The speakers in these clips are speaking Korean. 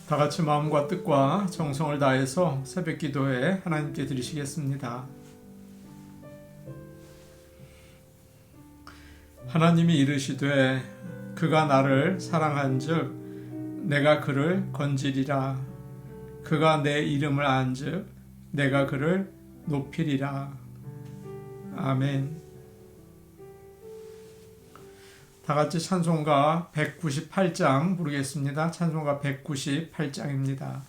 다 같이 마음과 뜻과 정성을 다해서 새벽 기도에 하나님께 드리시겠습니다. 하나님이 이르시되 그가 나를 사랑한즉 내가 그를 건지리라. 그가 내 이름을 안즉 내가 그를 높이리라. 아멘. 다 같이 찬송가 198장 부르겠습니다. 찬송가 198장입니다.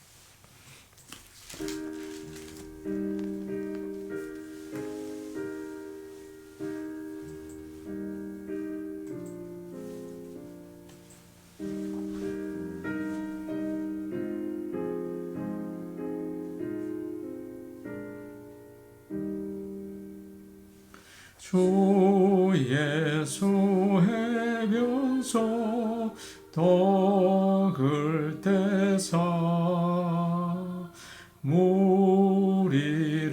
주 예수 해변소 덕을 떼사 무리를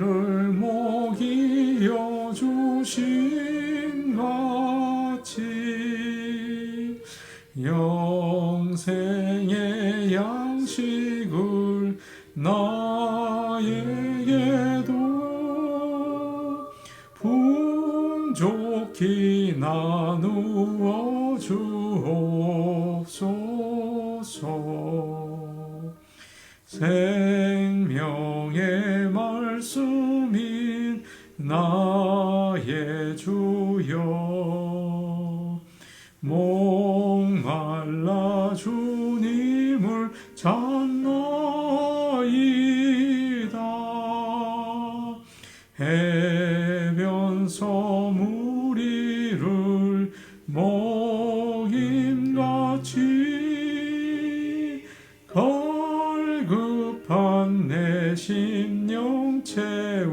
먹이여 주신 같이 영생의 양식을 나에게도 좋게 나누어 주옵소서. 생명의 말씀인 나의 주여 목말라 주님을 찾나이다. 해변서 무리를 먹임같이 갈급한 내 심령 채우소서.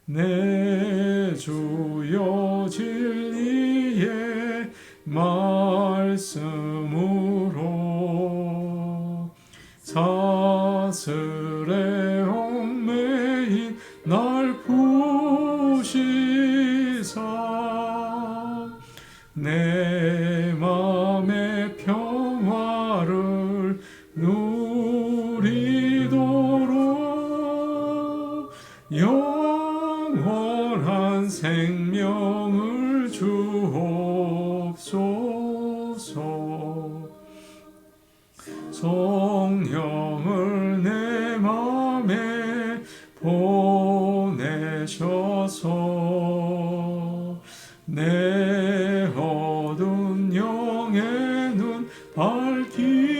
내 주여 진리의 말씀으로 사슬에 얽매인 날 푸시사 내 맘의 평화를 누리도록 영원한 생명을 주옵소서. 성령을 내 맘에 보내셔서 내 어두운 영의 눈 밝히시사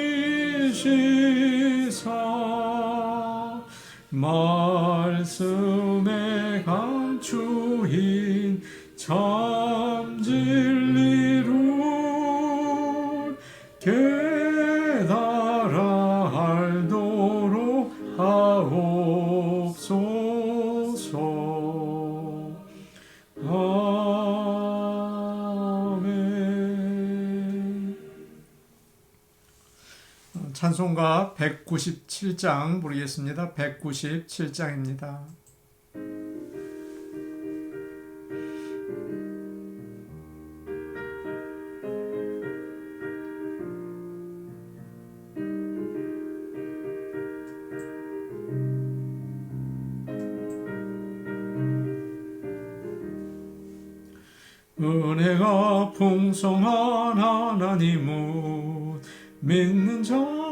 말씀에 감추인 참 진리를 깨달아 알도록 하옵소서. 아멘. 찬송가 197장 부르겠습니다. 197장입니다. 은혜가 풍성한 하나님은 믿는 자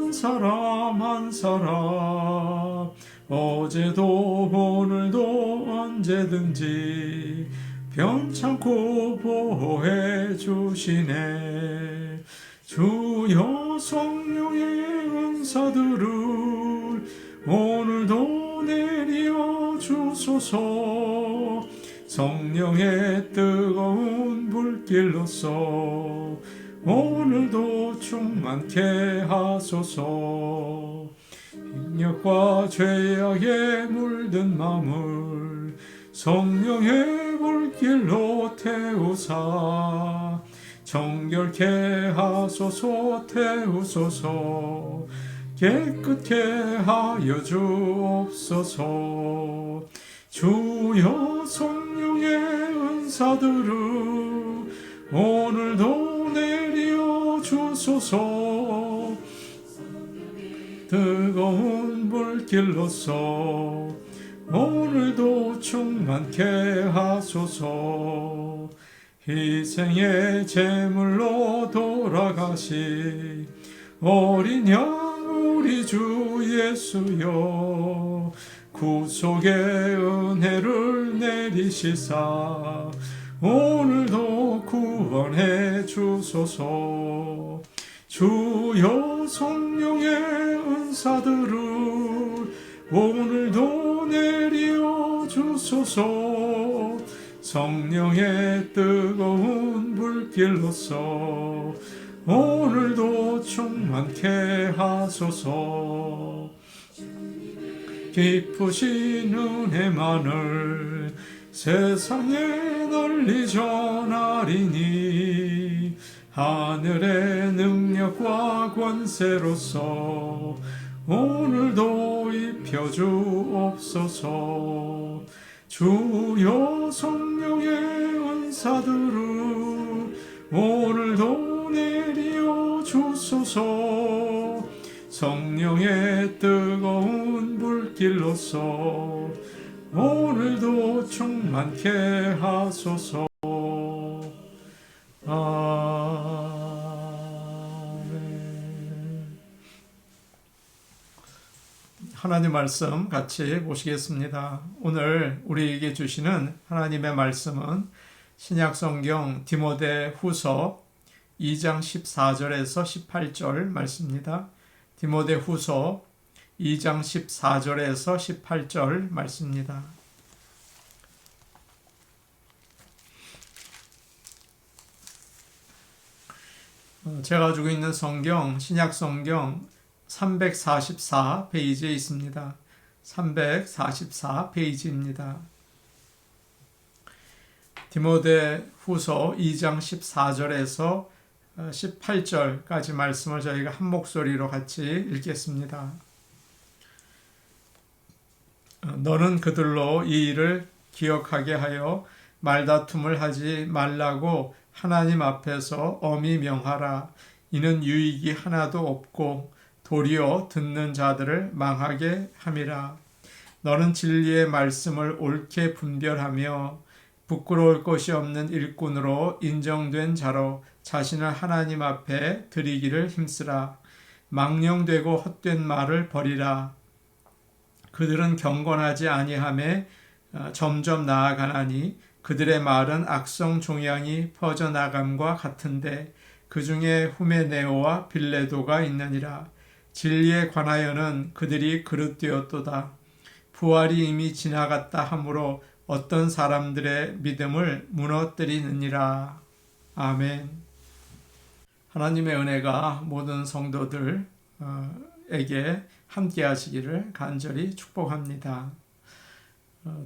한 사람 한 사람 어제도 오늘도 언제든지 변찮고 보호해 주시네. 주여 성령의 은사들을 오늘도 내려 주소서. 성령의 뜨거운 불길로서 오늘도 충만케 하소서. 빅력과 죄악에 물든 마음을 성령의 불길로 태우사 정결케 하소서. 태우소서. 깨끗게 하여 주옵소서. 주여 성령의 은사들을 오늘도 내려 주소서. 뜨거운 불길로서 오늘도 충만케 하소서. 희생의 제물로 돌아가시 어린 양 우리 주 예수여, 구속의 은혜를 내리시사 오늘도 구원해 주소서. 주여 성령의 은사들을 오늘도 내려 주소서. 성령의 뜨거운 불길로서 오늘도 충만케 하소서. 깊으신 은혜만을 세상에 널리 전하리니 하늘의 능력과 권세로서 오늘도 입혀주옵소서. 주여 성령의 은사들을 오늘도 내려 주소서. 성령의 뜨거운 불길로서 오늘도 충만케 하소서. 아멘. 하나님 말씀 같이 보시겠습니다. 오늘 우리에게 주시는 하나님의 말씀은 신약성경 디모데 후서 2장 14절에서 18절 말씀입니다. 디모데 후서 2장 14절에서 18절 말씀입니다. 제가 가지고 있는 성경, 신약성경 344페이지에 있습니다. 344페이지입니다. 디모데 후서 2장 14절에서 18절까지 말씀을 저희가 한 목소리로 같이 읽겠습니다. 너는 그들로 이 일을 기억하게 하여 말다툼을 하지 말라고 하나님 앞에서 엄히 명하라. 이는 유익이 하나도 없고 도리어 듣는 자들을 망하게 함이라. 너는 진리의 말씀을 옳게 분별하며 부끄러울 것이 없는 일꾼으로 인정된 자로 자신을 하나님 앞에 드리기를 힘쓰라. 망령되고 헛된 말을 버리라. 그들은 경건하지 아니하매 점점 나아가나니 그들의 말은 악성 종양이 퍼져나감과 같은데 그 중에 후메네오와 빌레도가 있느니라. 진리에 관하여는 그들이 그릇되었도다. 부활이 이미 지나갔다 하므로 어떤 사람들의 믿음을 무너뜨리느니라. 아멘. 하나님의 은혜가 모든 성도들에게 함께 하시기를 간절히 축복합니다.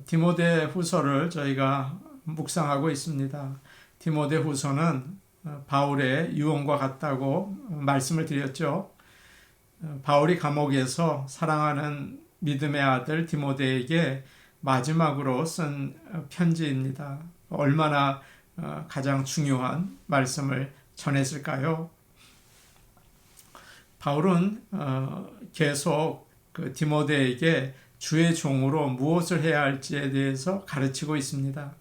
디모데 후서를 저희가 묵상하고 있습니다. 디모데 후서는 바울의 유언과 같다고 말씀을 드렸죠. 바울이 감옥에서 사랑하는 믿음의 아들 디모데에게 마지막으로 쓴 편지입니다. 얼마나 가장 중요한 말씀을 전했을까요? 바울은 계속 그 디모데에게 주의 종으로 무엇을 해야 할지에 대해서 가르치고 있습니다.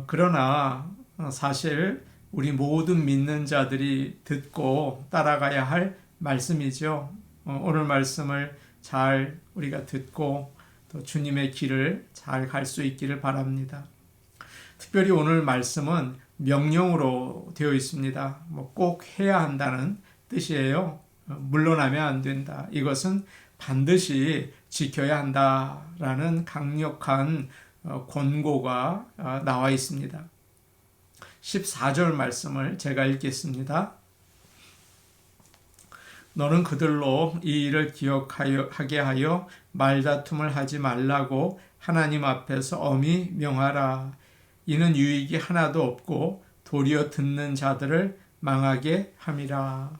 그러나 사실 우리 모든 믿는 자들이 듣고 따라가야 할 말씀이죠. 오늘 말씀을 잘 우리가 듣고 또 주님의 길을 잘 갈 수 있기를 바랍니다. 특별히 오늘 말씀은 명령으로 되어 있습니다. 꼭 해야 한다는 뜻이에요. 물러나면 안 된다. 이것은 반드시 지켜야 한다라는 강력한 권고가 나와 있습니다. 14절 말씀을 제가 읽겠습니다. 너는 그들로 이 일을 기억하게 하여 말다툼을 하지 말라고 하나님 앞에서 엄히 명하라. 이는 유익이 하나도 없고 도리어 듣는 자들을 망하게 함이라.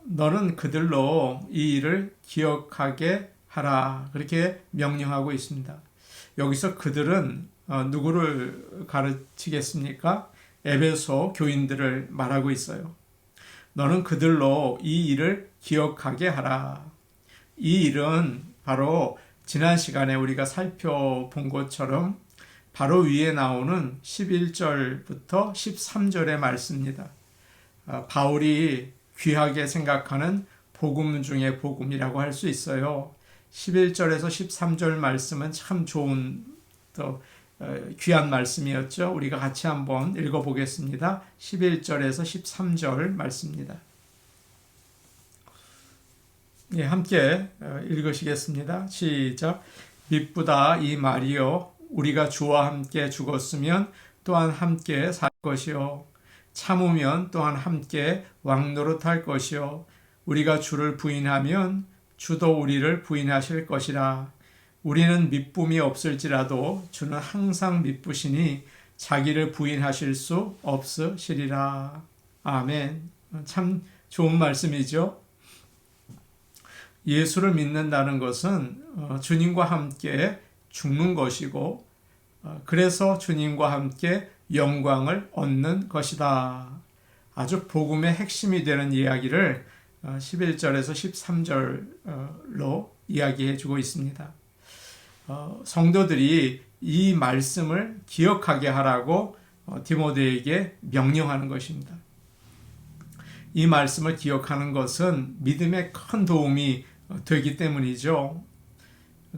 너는 그들로 이 일을 기억하게 하라. 그렇게 명령하고 있습니다. 여기서 그들은 누구를 가르치겠습니까? 에베소 교인들을 말하고 있어요. 너는 그들로 이 일을 기억하게 하라. 이 일은 바로 지난 시간에 우리가 살펴본 것처럼 바로 위에 나오는 11절부터 13절의 말씀입니다. 바울이 귀하게 생각하는 복음 중에 복음이라고 할 수 있어요. 11절에서 13절 말씀은 참 좋은 또 귀한 말씀이었죠. 우리가 같이 한번 읽어보겠습니다. 11절에서 13절 말씀입니다. 예, 함께 읽으시겠습니다. 시작. 미쁘다 이 말이요 우리가 주와 함께 죽었으면 또한 함께 살 것이요 참으면 또한 함께 왕노릇할 것이요 우리가 주를 부인하면 주도 우리를 부인하실 것이라. 우리는 미쁨이 없을지라도 주는 항상 미쁘시니 자기를 부인하실 수 없으시리라. 아멘. 참 좋은 말씀이죠. 예수를 믿는다는 것은 주님과 함께 죽는 것이고 그래서 주님과 함께 영광을 얻는 것이다. 아주 복음의 핵심이 되는 이야기를 11절에서 13절로 이야기해 주고 있습니다. 성도들이 이 말씀을 기억하게 하라고 디모데에게 명령하는 것입니다. 이 말씀을 기억하는 것은 믿음에 큰 도움이 되기 때문이죠.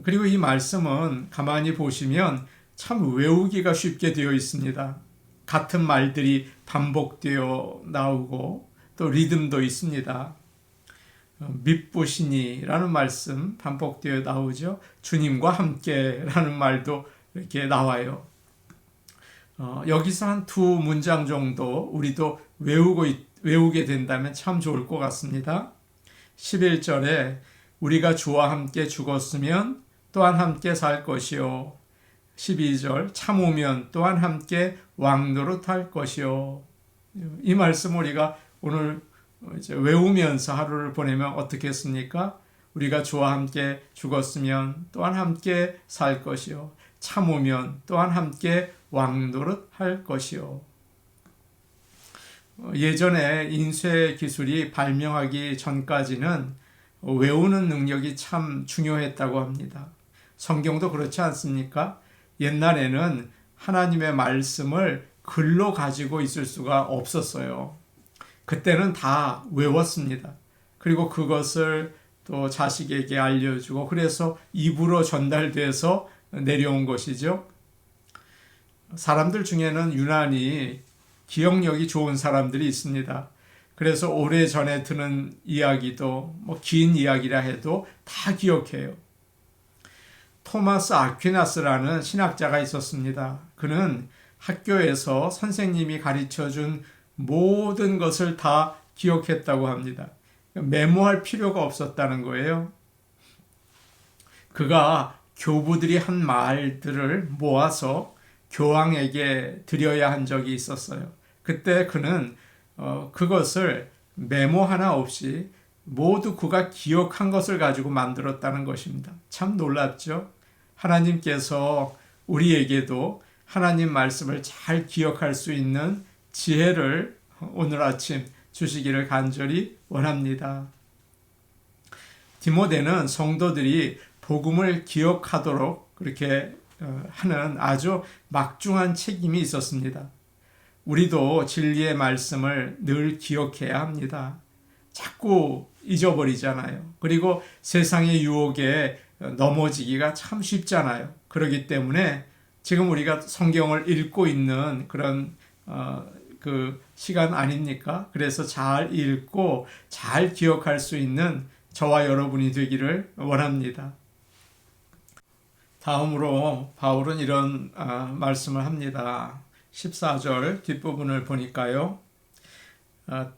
그리고 이 말씀은 가만히 보시면 참 외우기가 쉽게 되어 있습니다. 같은 말들이 반복되어 나오고 또 리듬도 있습니다. 미쁘시니라는 말씀 반복되어 나오죠. 주님과 함께라는 말도 이렇게 나와요. 여기서 한 두 문장 정도 우리도 외우게 된다면 참 좋을 것 같습니다. 11절에 우리가 주와 함께 죽었으면 또한 함께 살 것이요. 12절 참으면 또한 함께 왕노릇할 것이요. 이 말씀 우리가 오늘 이제 외우면서 하루를 보내면 어떻겠습니까? 우리가 주와 함께 죽었으면 또한 함께 살 것이요. 참으면 또한 함께 왕노릇할 것이요. 예전에 인쇄 기술이 발명하기 전까지는 외우는 능력이 참 중요했다고 합니다. 성경도 그렇지 않습니까? 옛날에는 하나님의 말씀을 글로 가지고 있을 수가 없었어요. 그때는 다 외웠습니다. 그리고 그것을 또 자식에게 알려주고 그래서 입으로 전달돼서 내려온 것이죠. 사람들 중에는 유난히 기억력이 좋은 사람들이 있습니다. 그래서 오래전에 듣는 이야기도 긴 이야기라 해도 다 기억해요. 토마스 아퀴나스라는 신학자가 있었습니다. 그는 학교에서 선생님이 가르쳐준 모든 것을 다 기억했다고 합니다. 메모할 필요가 없었다는 거예요. 그가 교부들이 한 말들을 모아서 교황에게 드려야 한 적이 있었어요. 그때 그는 그것을 메모 하나 없이 모두 그가 기억한 것을 가지고 만들었다는 것입니다. 참 놀랍죠? 하나님께서 우리에게도 하나님 말씀을 잘 기억할 수 있는 지혜를 오늘 아침 주시기를 간절히 원합니다. 디모데는 성도들이 복음을 기억하도록 그렇게 하는 아주 막중한 책임이 있었습니다. 우리도 진리의 말씀을 늘 기억해야 합니다. 자꾸 잊어버리잖아요. 그리고 세상의 유혹에 넘어지기가 참 쉽잖아요. 그렇기 때문에 지금 우리가 성경을 읽고 있는 그런 그 시간 아닙니까? 그래서 잘 읽고 잘 기억할 수 있는 저와 여러분이 되기를 원합니다. 다음으로 바울은 이런 말씀을 합니다. 14절 뒷부분을 보니까요.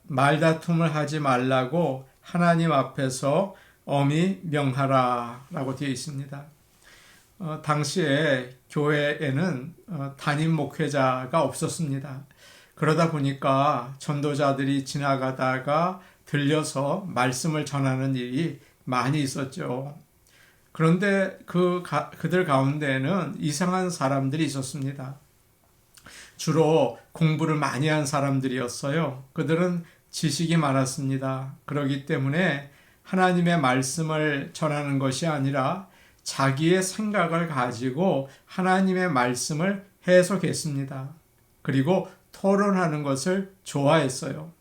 말다툼을 하지 말라고 하나님 앞에서 엄히 명하라 라고 되어 있습니다. 당시에 교회에는 담임 목회자가 없었습니다. 그러다 보니까 전도자들이 지나가다가 들려서 말씀을 전하는 일이 많이 있었죠. 그런데 그들 가운데는 이상한 사람들이 있었습니다. 주로 공부를 많이 한 사람들이었어요. 그들은 지식이 많았습니다. 그렇기 때문에 하나님의 말씀을 전하는 것이 아니라 자기의 생각을 가지고 하나님의 말씀을 해석했습니다. 그리고 토론하는 것을 좋아했어요.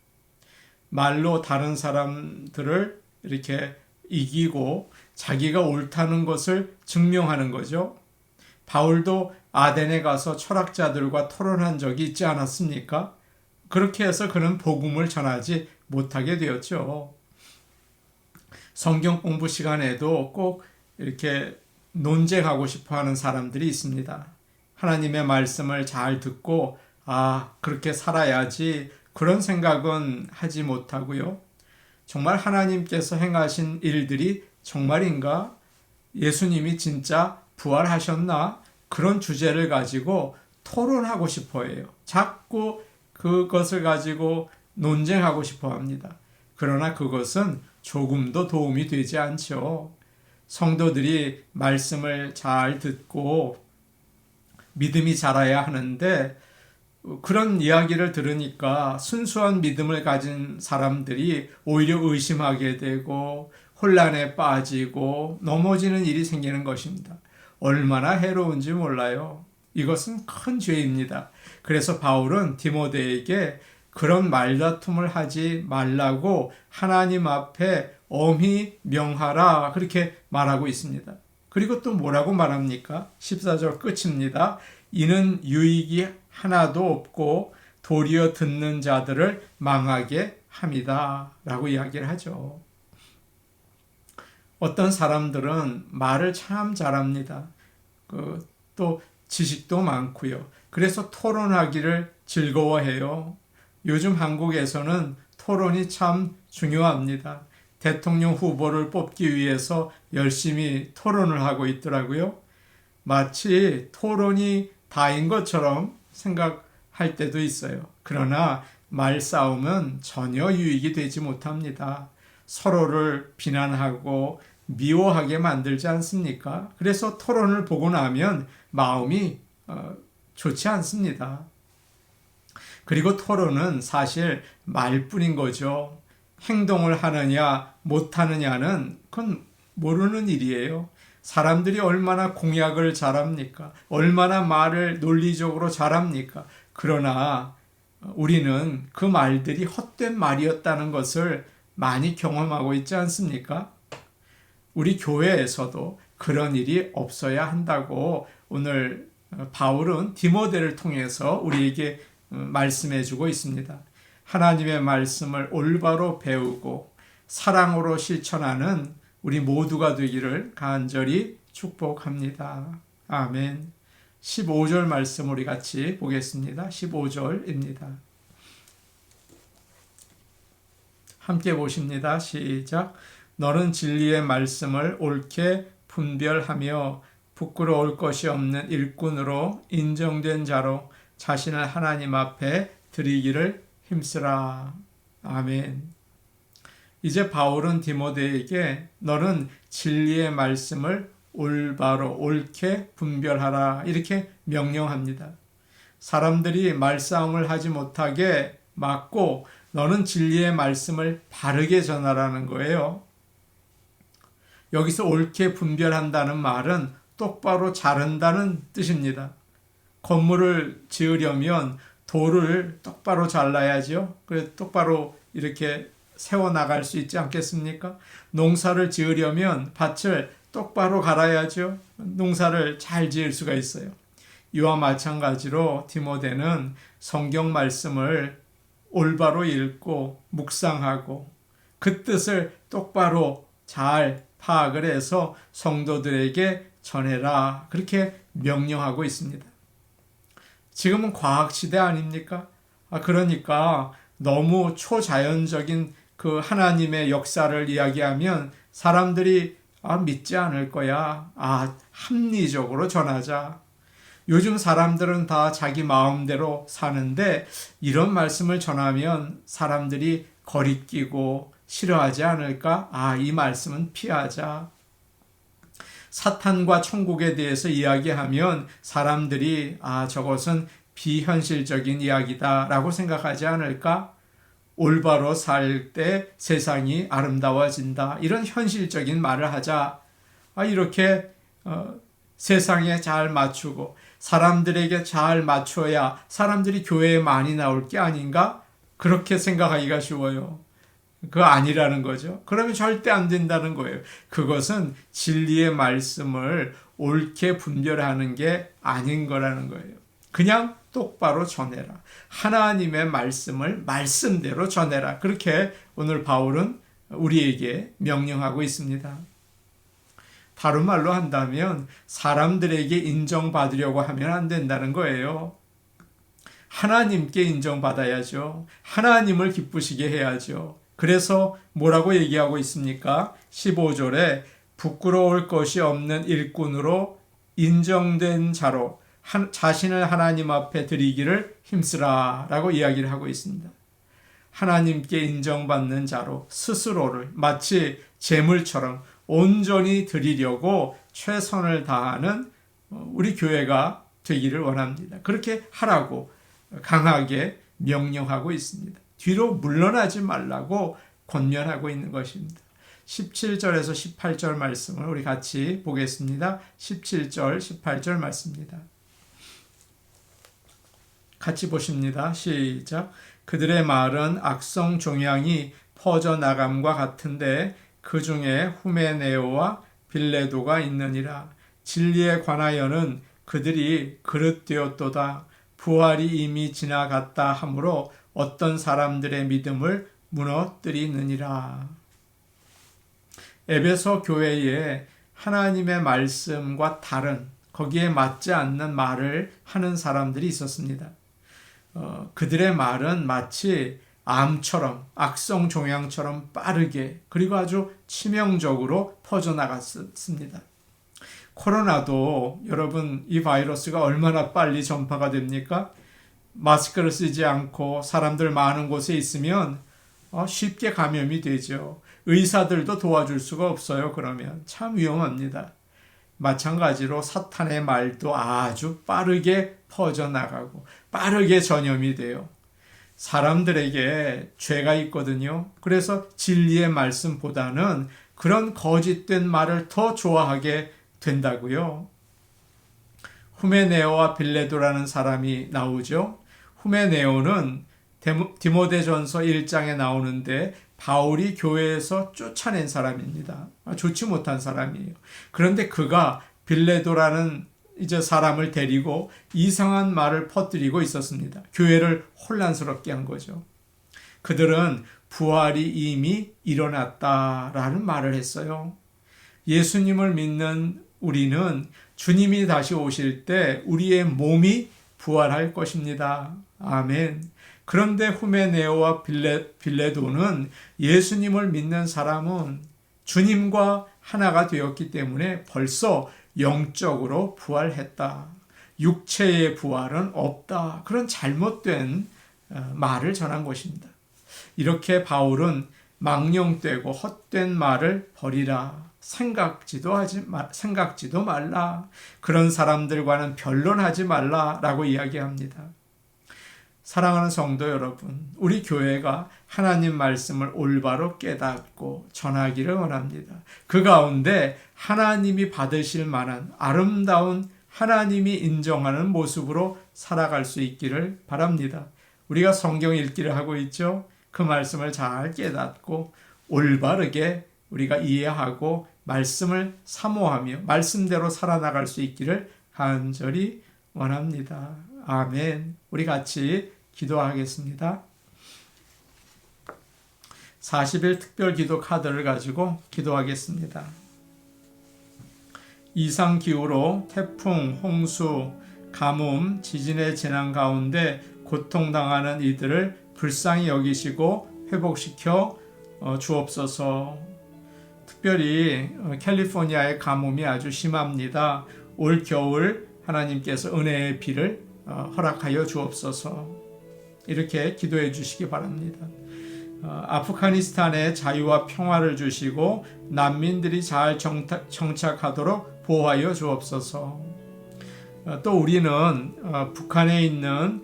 말로 다른 사람들을 이렇게 이기고 자기가 옳다는 것을 증명하는 거죠. 바울도 아덴에 가서 철학자들과 토론한 적이 있지 않았습니까? 그렇게 해서 그는 복음을 전하지 못하게 되었죠. 성경 공부 시간에도 꼭 이렇게 논쟁하고 싶어 하는 사람들이 있습니다. 하나님의 말씀을 잘 듣고 그렇게 살아야지 그런 생각은 하지 못하고요. 정말 하나님께서 행하신 일들이 정말인가? 예수님이 진짜 부활하셨나? 그런 주제를 가지고 토론하고 싶어 해요. 자꾸 그것을 가지고 논쟁하고 싶어 합니다. 그러나 그것은 조금도 도움이 되지 않죠. 성도들이 말씀을 잘 듣고 믿음이 자라야 하는데 그런 이야기를 들으니까 순수한 믿음을 가진 사람들이 오히려 의심하게 되고 혼란에 빠지고 넘어지는 일이 생기는 것입니다. 얼마나 해로운지 몰라요. 이것은 큰 죄입니다. 그래서 바울은 디모데에게 그런 말다툼을 하지 말라고 하나님 앞에 엄히 명하라 그렇게 말하고 있습니다. 그리고 또 뭐라고 말합니까? 14절 끝입니다. 이는 유익이 하나도 없고 도리어 듣는 자들을 망하게 함이다 라고 이야기를 하죠. 어떤 사람들은 말을 참 잘합니다. 또 지식도 많고요. 그래서 토론하기를 즐거워해요. 요즘 한국에서는 토론이 참 중요합니다. 대통령 후보를 뽑기 위해서 열심히 토론을 하고 있더라고요. 마치 토론이 다인 것처럼 생각할 때도 있어요. 그러나 말싸움은 전혀 유익이 되지 못합니다. 서로를 비난하고 미워하게 만들지 않습니까? 그래서 토론을 보고 나면 마음이 좋지 않습니다. 그리고 토론은 사실 말뿐인 거죠. 행동을 하느냐 못하느냐는 그건 모르는 일이에요. 사람들이 얼마나 공약을 잘합니까? 얼마나 말을 논리적으로 잘합니까? 그러나 우리는 그 말들이 헛된 말이었다는 것을 많이 경험하고 있지 않습니까? 우리 교회에서도 그런 일이 없어야 한다고 오늘 바울은 디모데를 통해서 우리에게 말씀해 주고 있습니다. 하나님의 말씀을 올바로 배우고 사랑으로 실천하는 우리 모두가 되기를 간절히 축복합니다. 아멘. 15절 말씀 우리 같이 보겠습니다. 15절입니다. 함께 보십니다. 시작. 너는 진리의 말씀을 옳게 분별하며 부끄러울 것이 없는 일꾼으로 인정된 자로 자신을 하나님 앞에 드리기를 힘쓰라. 아멘. 이제 바울은 디모데에게 너는 진리의 말씀을 올바로 옳게 분별하라 이렇게 명령합니다. 사람들이 말싸움을 하지 못하게 막고 너는 진리의 말씀을 바르게 전하라는 거예요. 여기서 옳게 분별한다는 말은 똑바로 자른다는 뜻입니다. 건물을 지으려면 돌을 똑바로 잘라야죠. 그래서 똑바로 이렇게 세워나갈 수 있지 않겠습니까? 농사를 지으려면 밭을 똑바로 갈아야죠. 농사를 잘 지을 수가 있어요. 이와 마찬가지로 디모데는 성경 말씀을 올바로 읽고 묵상하고 그 뜻을 똑바로 잘 파악을 해서 성도들에게 전해라 그렇게 명령하고 있습니다. 지금은 과학시대 아닙니까? 그러니까 너무 초자연적인 그 하나님의 역사를 이야기하면 사람들이 믿지 않을 거야. 합리적으로 전하자. 요즘 사람들은 다 자기 마음대로 사는데 이런 말씀을 전하면 사람들이 거리끼고 싫어하지 않을까? 이 말씀은 피하자. 사탄과 천국에 대해서 이야기하면 사람들이 저것은 비현실적인 이야기다라고 생각하지 않을까? 올바로 살 때 세상이 아름다워진다. 이런 현실적인 말을 하자. 이렇게 세상에 잘 맞추고 사람들에게 잘 맞춰야 사람들이 교회에 많이 나올 게 아닌가? 그렇게 생각하기가 쉬워요. 그거 아니라는 거죠. 그러면 절대 안 된다는 거예요. 그것은 진리의 말씀을 옳게 분별하는 게 아닌 거라는 거예요. 그냥 똑바로 전해라. 하나님의 말씀을 말씀대로 전해라. 그렇게 오늘 바울은 우리에게 명령하고 있습니다. 다른 말로 한다면 사람들에게 인정받으려고 하면 안 된다는 거예요. 하나님께 인정받아야죠. 하나님을 기쁘시게 해야죠. 그래서 뭐라고 얘기하고 있습니까? 15절에 부끄러울 것이 없는 일꾼으로 인정된 자로 자신을 하나님 앞에 드리기를 힘쓰라 라고 이야기를 하고 있습니다. 하나님께 인정받는 자로 스스로를 마치 재물처럼 온전히 드리려고 최선을 다하는 우리 교회가 되기를 원합니다. 그렇게 하라고 강하게 명령하고 있습니다. 뒤로 물러나지 말라고 권면하고 있는 것입니다. 17절에서 18절 말씀을 우리 같이 보겠습니다. 17절, 18절 말씀입니다. 같이 보십니다. 시작. 그들의 말은 악성 종양이 퍼져나감과 같은데 그 중에 후메네오와 빌레도가 있느니라. 진리에 관하여는 그들이 그릇되었도다. 부활이 이미 지나갔다 하므로 어떤 사람들의 믿음을 무너뜨리느니라. 에베소 교회에 하나님의 말씀과 다른 거기에 맞지 않는 말을 하는 사람들이 있었습니다. 그들의 말은 마치 암처럼 악성 종양처럼 빠르게 그리고 아주 치명적으로 퍼져나갔습니다. 코로나도 여러분 이 바이러스가 얼마나 빨리 전파가 됩니까? 마스크를 쓰지 않고 사람들 많은 곳에 있으면 쉽게 감염이 되죠. 의사들도 도와줄 수가 없어요. 그러면 참 위험합니다. 마찬가지로 사탄의 말도 아주 빠르게 퍼져나가고 빠르게 전염이 돼요. 사람들에게 죄가 있거든요. 그래서 진리의 말씀보다는 그런 거짓된 말을 더 좋아하게 된다고요. 후메네오와 빌레도라는 사람이 나오죠. 후메네오는 디모데전서 1장에 나오는데 바울이 교회에서 쫓아낸 사람입니다. 좋지 못한 사람이에요. 그런데 그가 빌레도라는 이제 사람을 데리고 이상한 말을 퍼뜨리고 있었습니다. 교회를 혼란스럽게 한 거죠. 그들은 부활이 이미 일어났다라는 말을 했어요. 예수님을 믿는 우리는 주님이 다시 오실 때 우리의 몸이 부활할 것입니다. 아멘. 그런데 후메네오와 빌레도는 예수님을 믿는 사람은 주님과 하나가 되었기 때문에 벌써 영적으로 부활했다. 육체의 부활은 없다. 그런 잘못된 말을 전한 것입니다. 이렇게 바울은 망령되고 헛된 말을 버리라. 생각지도 말라. 그런 사람들과는 변론하지 말라라고 이야기합니다. 사랑하는 성도 여러분, 우리 교회가 하나님 말씀을 올바로 깨닫고 전하기를 원합니다. 그 가운데 하나님이 받으실 만한 아름다운 하나님이 인정하는 모습으로 살아갈 수 있기를 바랍니다. 우리가 성경 읽기를 하고 있죠. 그 말씀을 잘 깨닫고 올바르게 우리가 이해하고 말씀을 사모하며 말씀대로 살아나갈 수 있기를 간절히 원합니다. 아멘. 우리 같이 기도하겠습니다. 40일 특별 기도 카드를 가지고 기도하겠습니다. 이상기후로 태풍, 홍수, 가뭄, 지진의 재난 가운데 고통당하는 이들을 불쌍히 여기시고 회복시켜 주옵소서. 특별히 캘리포니아의 가뭄이 아주 심합니다. 올 겨울 하나님께서 은혜의 비를 허락하여 주옵소서. 이렇게 기도해 주시기 바랍니다. 아프가니스탄에 자유와 평화를 주시고 난민들이 잘 정착하도록 보호하여 주옵소서. 또 우리는 북한에 있는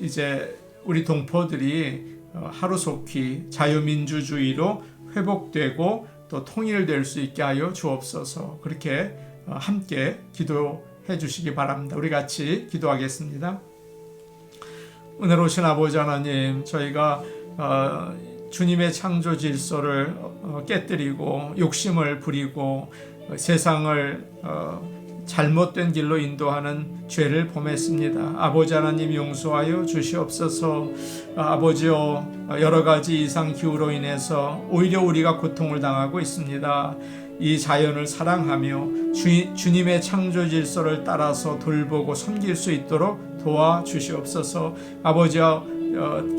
이제 우리 동포들이 하루속히 자유민주주의로 회복되고 또 통일될 수 있게 하여 주옵소서. 그렇게 함께 기도해 주시기 바랍니다. 우리 같이 기도하겠습니다. 은혜로우신 아버지 하나님, 저희가 주님의 창조 질서를 깨뜨리고 욕심을 부리고 세상을 잘못된 길로 인도하는 죄를 범했습니다. 아버지 하나님 용서하여 주시옵소서. 아버지여, 여러 가지 이상 기후로 인해서 오히려 우리가 고통을 당하고 있습니다. 이 자연을 사랑하며 주님의 창조 질서를 따라서 돌보고 섬길 수 있도록 도와주시옵소서. 아버지여,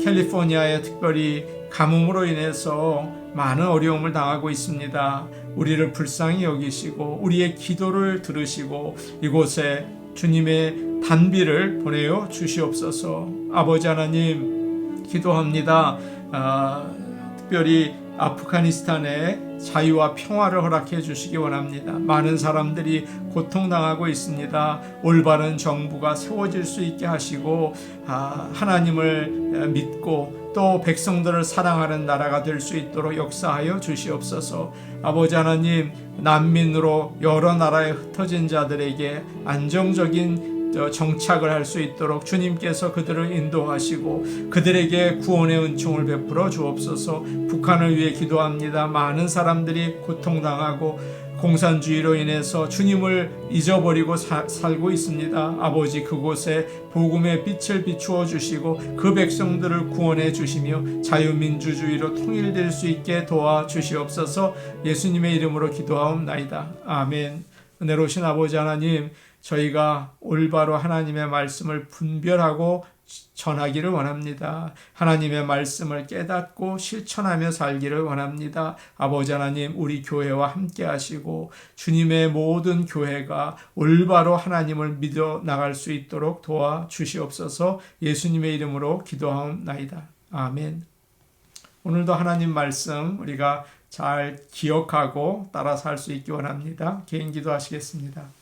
캘리포니아에 특별히 가뭄으로 인해서 많은 어려움을 당하고 있습니다. 우리를 불쌍히 여기시고 우리의 기도를 들으시고 이곳에 주님의 단비를 보내어 주시옵소서. 아버지 하나님, 기도합니다. 특별히 아프가니스탄에 자유와 평화를 허락해 주시기 원합니다. 많은 사람들이 고통당하고 있습니다. 올바른 정부가 세워질 수 있게 하시고 하나님을 믿고 또 백성들을 사랑하는 나라가 될 수 있도록 역사하여 주시옵소서. 아버지 하나님, 난민으로 여러 나라에 흩어진 자들에게 안정적인 정착을 할 수 있도록 주님께서 그들을 인도하시고 그들에게 구원의 은총을 베풀어 주옵소서. 북한을 위해 기도합니다. 많은 사람들이 고통당하고 공산주의로 인해서 주님을 잊어버리고 살고 있습니다. 아버지, 그곳에 복음의 빛을 비추어 주시고 그 백성들을 구원해 주시며 자유민주주의로 통일될 수 있게 도와주시옵소서. 예수님의 이름으로 기도하옵나이다. 아멘. 은혜로우신 아버지 하나님, 저희가 올바로 하나님의 말씀을 분별하고 전하기를 원합니다. 하나님의 말씀을 깨닫고 실천하며 살기를 원합니다. 아버지 하나님, 우리 교회와 함께 하시고 주님의 모든 교회가 올바로 하나님을 믿어 나갈 수 있도록 도와주시옵소서. 예수님의 이름으로 기도하옵나이다. 아멘. 오늘도 하나님 말씀 우리가 잘 기억하고 따라 살 수 있기 원합니다. 개인 기도하시겠습니다.